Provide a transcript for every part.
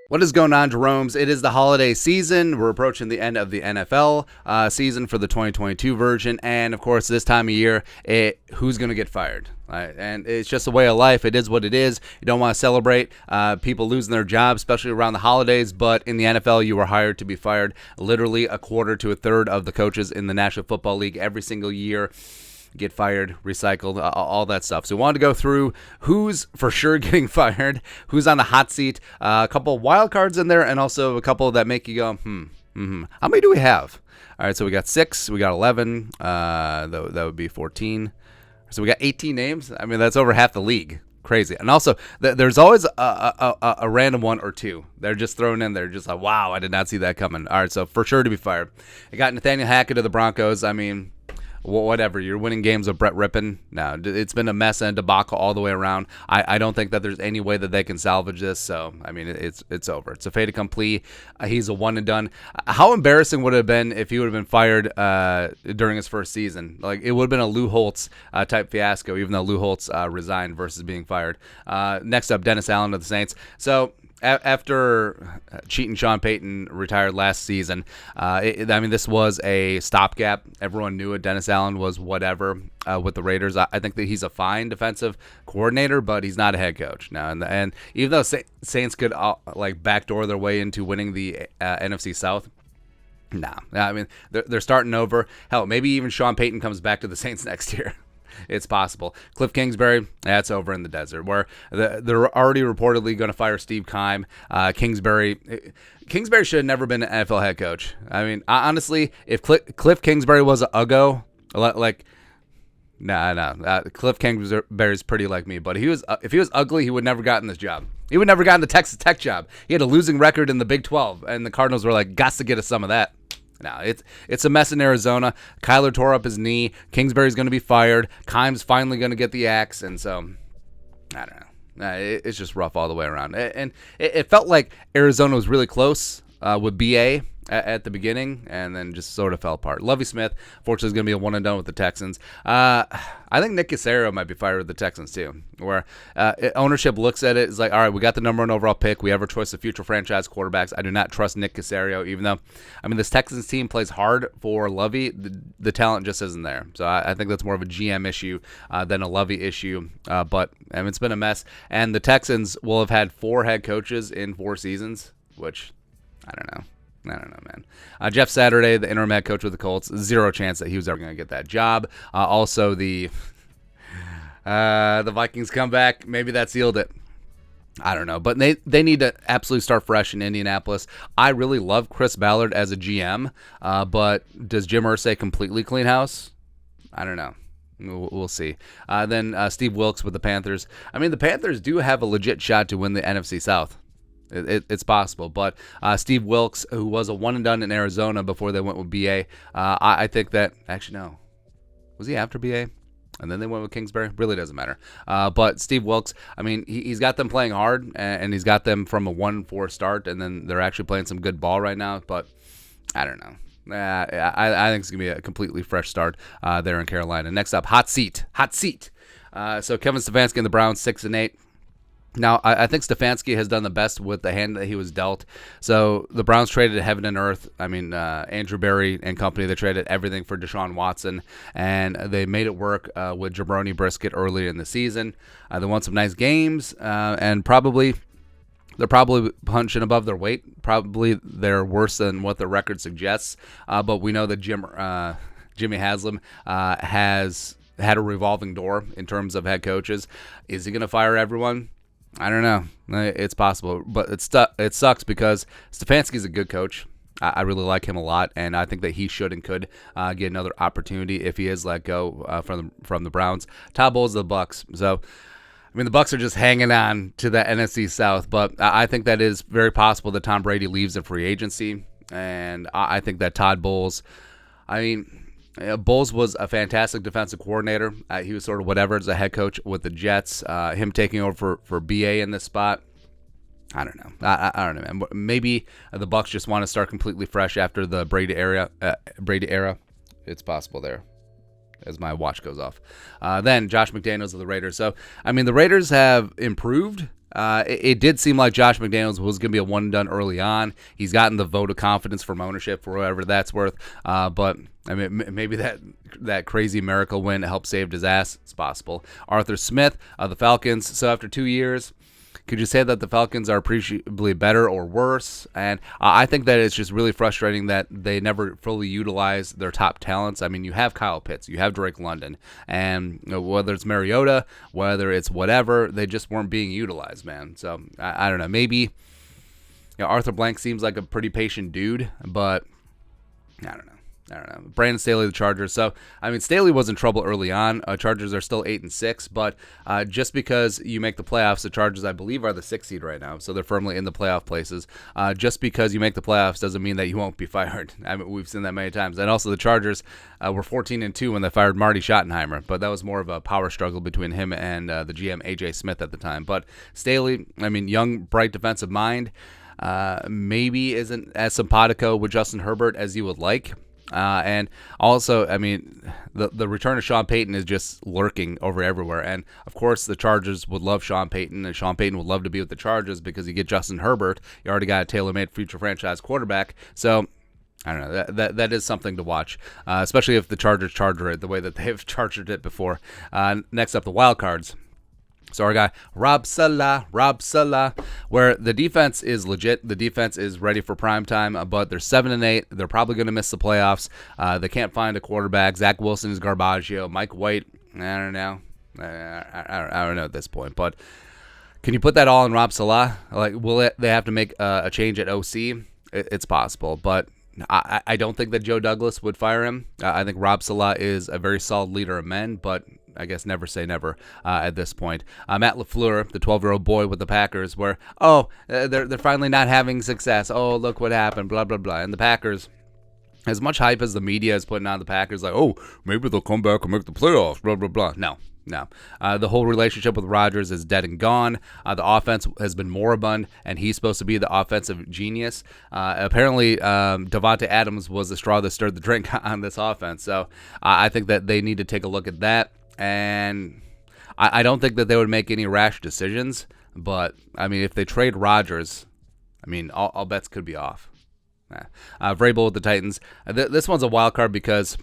What is going on, Jeromes? It is the holiday season. We're approaching the end of the NFL season for the 2022 version. And, of course, this time of year, who's going to get fired? And it's just a way of life. It is what it is. You don't want to celebrate people losing their jobs, especially around the holidays. But in the NFL, you are hired to be fired. Literally a quarter to a third of the coaches in the National Football League every single year get fired, recycled, all that stuff. So we wanted to go through who's for sure getting fired, who's on the hot seat, a couple of wild cards in there, and also a couple that make you go, How many do we have? All right, so we got 6, we got 11, that would be 14. So we got 18 names. I mean, that's over half the league. Crazy. And also, there's always a random one or two. They're just thrown in there, just like, wow, I did not see that coming. All right, so for sure to be fired. I got Nathaniel Hackett of the Broncos. I mean, whatever, you're winning games with Brett Rippon. No, it's been a mess and a debacle all the way around. I don't think that there's any way that they can salvage this. So I mean, it's over. It's a fait accompli. He's a one and done. How embarrassing would it have been if he would have been fired during his first season? Like, it would have been a Lou Holtz type fiasco, even though Lou Holtz resigned versus being fired. Next up, Dennis Allen of the Saints. So after cheating Sean Payton retired last season, this was a stopgap. Everyone knew it. Dennis Allen was whatever with the Raiders. I think that he's a fine defensive coordinator, but he's not a head coach now. And even though Saints could backdoor their way into winning the NFC South, nah. I mean, they're starting over. Hell, maybe even Sean Payton comes back to the Saints next year. It's possible. Cliff Kingsbury, that's over in the desert, where they're already reportedly going to fire Steve Keim. Kingsbury should have never been an NFL head coach. I mean, honestly, if Cliff Kingsbury was an uggo, Cliff Kingsbury's pretty like me, but if he was ugly, he would never gotten this job. He would never gotten the Texas Tech job. He had a losing record in the Big 12, and the Cardinals were like, "Gots to get us some of that." No, it's a mess in Arizona. Kyler tore up his knee. Kingsbury's going to be fired. Keim's finally going to get the axe, and so I don't know. It's just rough all the way around. And it felt like Arizona was really close with BA at the beginning, and then just sort of fell apart. Lovie Smith, fortunately, is going to be a one and done with the Texans. I think Nick Caserio might be fired with the Texans too, where ownership looks at it, is like, all right, we got the number 1 overall pick. We have our choice of future franchise quarterbacks. I do not trust Nick Caserio, even though, I mean, this Texans team plays hard for Lovie. The talent just isn't there. So I think that's more of a GM issue than a Lovie issue. But I mean, it's been a mess. And the Texans will have had 4 head coaches in 4 seasons, which I don't know. Man. Jeff Saturday, the interim head coach with the Colts, 0 chance that he was ever going to get that job. Also, the Vikings come back. Maybe that sealed it. I don't know. But they need to absolutely start fresh in Indianapolis. I really love Chris Ballard as a GM, but does Jim Irsay completely clean house? I don't know. We'll see. Then Steve Wilkes with the Panthers. I mean, the Panthers do have a legit shot to win the NFC South. It's possible, but Steve Wilkes, who was a one and done in Arizona before they went with BA, I think that actually no, was he after BA, and then they went with Kingsbury? Really doesn't matter. But Steve Wilkes, I mean, he's got them playing hard, and he's got them from a 1-4 start, and then they're actually playing some good ball right now. But I don't know. I think it's gonna be a completely fresh start there in Carolina. Next up, hot seat. So Kevin Stefanski and the Browns 6-8. Now, I think Stefanski has done the best with the hand that he was dealt. So the Browns traded heaven and earth. I mean, Andrew Berry and company, they traded everything for Deshaun Watson, and they made it work with Jabroni Brisket earlier in the season. They won some nice games, and they're probably punching above their weight. Probably they're worse than what the record suggests. But we know that Jimmy Haslam has had a revolving door in terms of head coaches. Is he going to fire everyone? I don't know. It's possible, but it sucks because Stefanski's a good coach. I really like him a lot, and I think that he should and could get another opportunity if he is let go from the Browns. Todd Bowles of the Bucs. So, I mean, the Bucs are just hanging on to the NFC South, but I think that is very possible that Tom Brady leaves in free agency, and I think that Todd Bowles, Bowles was a fantastic defensive coordinator. He was sort of whatever as a head coach with the Jets. Him taking over for BA in this spot, I don't know. I don't know, man. Maybe the Bucs just want to start completely fresh after the Brady era. It's possible there, as my watch goes off. Then Josh McDaniels of the Raiders. So, I mean, the Raiders have improved it did seem like Josh McDaniels was going to be a one and done early on. He's gotten the vote of confidence from ownership for whatever that's worth. But I mean, maybe that crazy miracle win helped save his ass. It's possible. Arthur Smith, the Falcons. So after 2 years, could you say that the Falcons are appreciably better or worse? And I think that it's just really frustrating that they never fully utilize their top talents. I mean, you have Kyle Pitts, you have Drake London, and whether it's Mariota, whether it's whatever, they just weren't being utilized, man. So I don't know. Maybe Arthur Blank seems like a pretty patient dude, but I don't know. Brandon Staley, the Chargers. So, I mean, Staley was in trouble early on. Chargers are still 8-6, but just because you make the playoffs, the Chargers, I believe, are the 6th seed right now, so they're firmly in the playoff places. Just because you make the playoffs doesn't mean that you won't be fired. I mean, we've seen that many times. And also, the Chargers were 14-2 when they fired Marty Schottenheimer, but that was more of a power struggle between him and the GM A.J. Smith at the time. But Staley, I mean, young, bright defensive mind, maybe isn't as simpatico with Justin Herbert as you would like. And also, I mean, the return of Sean Payton is just lurking over everywhere. And, of course, the Chargers would love Sean Payton, and Sean Payton would love to be with the Chargers because you get Justin Herbert. You already got a tailor-made future franchise quarterback. So, I don't know. That is something to watch, especially if the Chargers charger it the way that they've chargered it before. Next up, the wild cards. So our guy, Rob Salah, where the defense is legit. The defense is ready for prime time, but they're 7-8. They're probably going to miss the playoffs. They can't find a quarterback. Zach Wilson is Garbaggio. Mike White, I don't know. I don't know at this point. But can you put that all in Rob Salah? Like, they have to make a change at OC? It's possible, but I don't think that Joe Douglas would fire him. I think Rob Salah is a very solid leader of men, but I guess never say never at this point. Matt LaFleur, the 12-year-old boy with the Packers, where, they're finally not having success. Oh, look what happened, blah, blah, blah. And the Packers, as much hype as the media is putting on the Packers, like, oh, maybe they'll come back and make the playoffs, blah, blah, blah. No. The whole relationship with Rodgers is dead and gone. The offense has been moribund, and he's supposed to be the offensive genius. Apparently, Davante Adams was the straw that stirred the drink on this offense. So I think that they need to take a look at that. And I don't think that they would make any rash decisions. But, I mean, if they trade Rodgers, I mean, all bets could be off. Vrabel with the Titans. This one's a wild card because...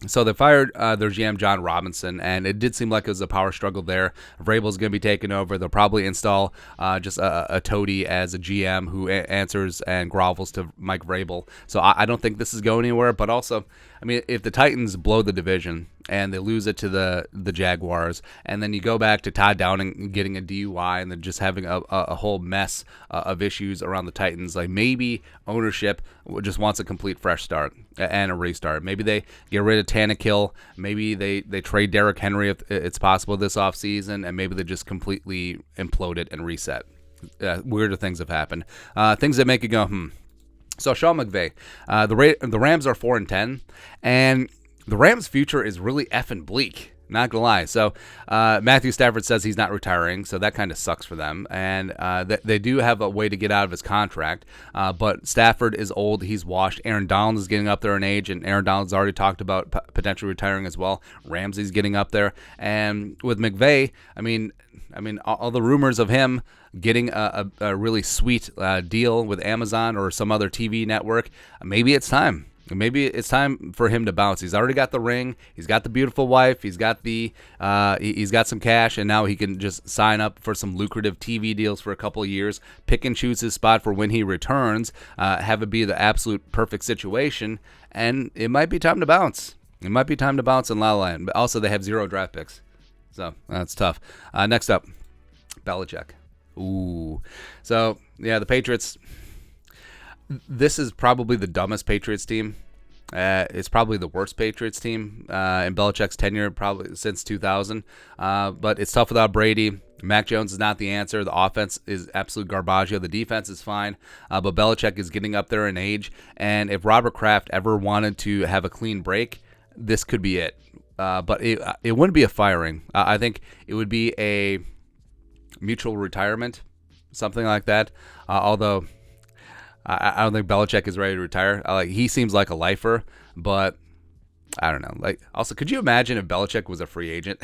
So they fired their GM, John Robinson, and it did seem like it was a power struggle there. Vrabel's going to be taking over. They'll probably install just a toady as a GM who answers and grovels to Mike Vrabel. So I don't think this is going anywhere. But also, I mean, if the Titans blow the division and they lose it to the Jaguars, and then you go back to Todd Downing getting a DUI and then just having a whole mess of issues around the Titans, like maybe ownership just wants a complete fresh start and a restart. Maybe they get rid of Tannehill. Maybe they trade Derrick Henry if it's possible this offseason, and maybe they just completely implode it and reset. Weirder things have happened. Things that make you go, So Sean McVay, the Rams are 4-10, and the Rams' future is really effing bleak. Not gonna lie. So Matthew Stafford says he's not retiring, so that kind of sucks for them. And they do have a way to get out of his contract, but Stafford is old. He's washed. Aaron Donald is getting up there in age, and Aaron Donald's already talked about potentially retiring as well. Ramsey's getting up there, and with McVay, I mean, all the rumors of him getting a really sweet deal with Amazon or some other TV network, maybe it's time. Maybe it's time for him to bounce. He's already got the ring. He's got the beautiful wife. He's got he's got some cash, and now he can just sign up for some lucrative TV deals for a couple of years, pick and choose his spot for when he returns, have it be the absolute perfect situation, and it might be time to bounce. It might be time to bounce in La La Land. But also, they have 0 draft picks, so that's tough. Next up, Belichick. Ooh. So, yeah, the Patriots... This is probably the dumbest Patriots team. It's probably the worst Patriots team in Belichick's tenure, probably since 2000. But it's tough without Brady. Mac Jones is not the answer. The offense is absolute Garbaggio. The defense is fine. But Belichick is getting up there in age. And if Robert Kraft ever wanted to have a clean break, this could be it. But it wouldn't be a firing. I think it would be a mutual retirement, something like that. Although... I don't think Belichick is ready to retire. He seems like a lifer, but I don't know. Also, could you imagine if Belichick was a free agent?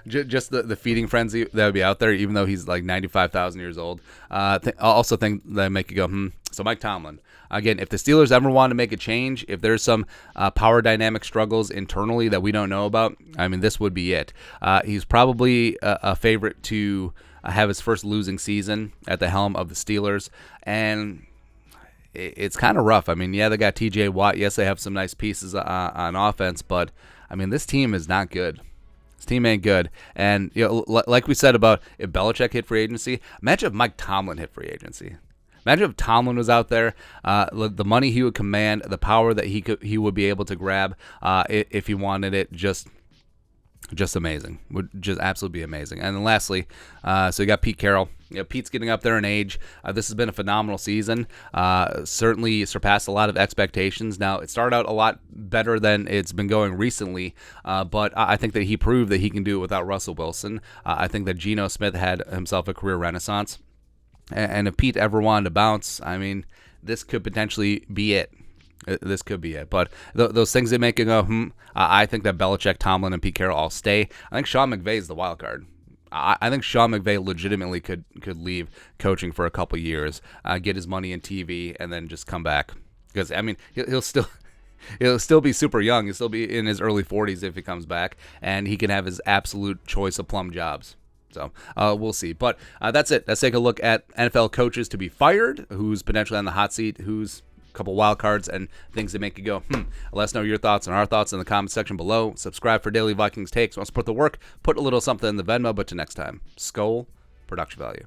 just the feeding frenzy that would be out there, even though he's like 95,000 years old. I also think that make you go, So Mike Tomlin, again, if the Steelers ever want to make a change, if there's some power dynamic struggles internally that we don't know about, I mean, this would be it. He's probably a favorite to have his first losing season at the helm of the Steelers, and it's kind of rough. I mean, yeah, they got T.J. Watt. Yes, they have some nice pieces on offense, but I mean, this team is not good. This team ain't good. And like we said about if Belichick hit free agency, imagine if Mike Tomlin hit free agency. Imagine if Tomlin was out there, the money he would command, the power that he would be able to grab if he wanted it, just amazing. Would just absolutely be amazing. And then lastly, so you got Pete Carroll. Pete's getting up there in age. This has been a phenomenal season. Certainly surpassed a lot of expectations. Now, it started out a lot better than it's been going recently, but I think that he proved that he can do it without Russell Wilson. I think that Geno Smith had himself a career renaissance. And if Pete ever wanted to bounce, I mean, this could potentially be it. This could be it. But those things that make it go, I think that Belichick, Tomlin, and Pete Carroll all stay. I think Sean McVay is the wild card. I think Sean McVay legitimately could leave coaching for a couple years, get his money in TV, and then just come back. Because, I mean, he'll still be super young. He'll still be in his early 40s if he comes back, and he can have his absolute choice of plum jobs. So we'll see. But that's it. Let's take a look at NFL coaches to be fired, who's potentially on the hot seat, who's a couple wild cards, and things that make you go, Let us know your thoughts and our thoughts in the comment section below. Subscribe for daily Vikings takes. Want to support the work? Put a little something in the Venmo. But till next time, Skol, production value.